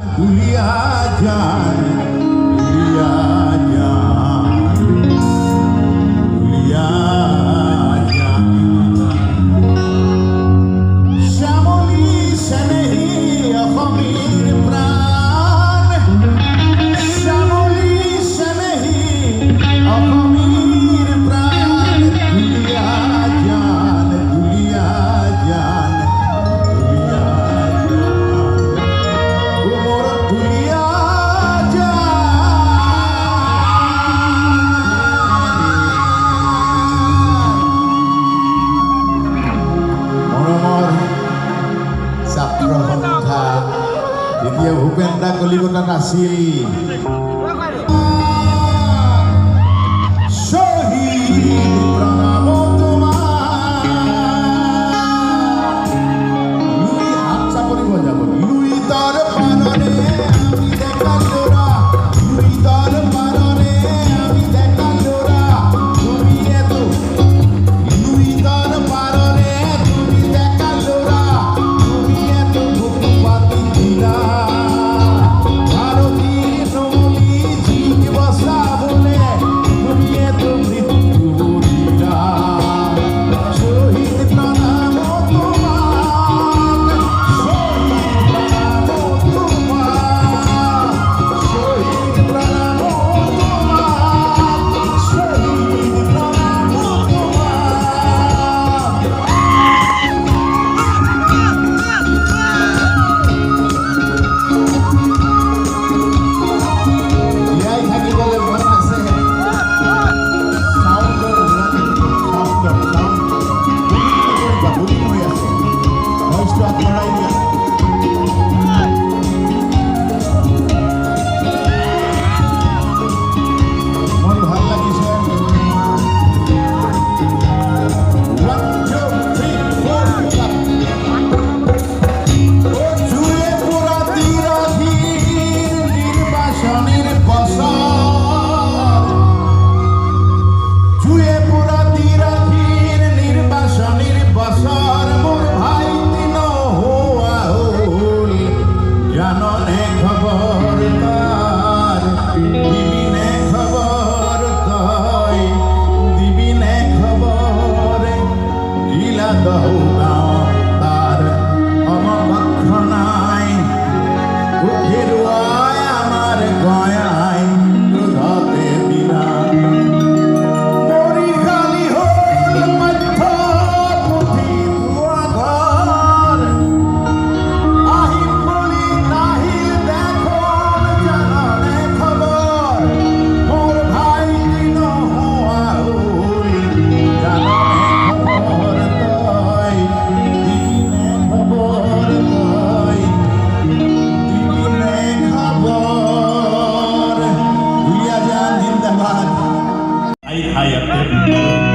दुलिया जान दुलिया जान दुलिया जान श्यामली सनही अखमीर प्राण श्यामली सनही अखमीर प्राण दुलिया जान दुलिया जान दुलिया এতিয়া ভূপেন দা কলিকতাত আছিল শহীদ প্ৰণাম তোমাৰ লুই হাত চাপৰিব যাব লুই তাৰ পাৰৰে আমি দেখা ল'ৰা লুই তাৰ পাৰৰে আমি দেখা ল'ৰা তুমি এতো লুই তাৰ পাৰৰে তুমি দেখা ল'ৰা তুমি এতো বুক পাতি দিলা Hai hai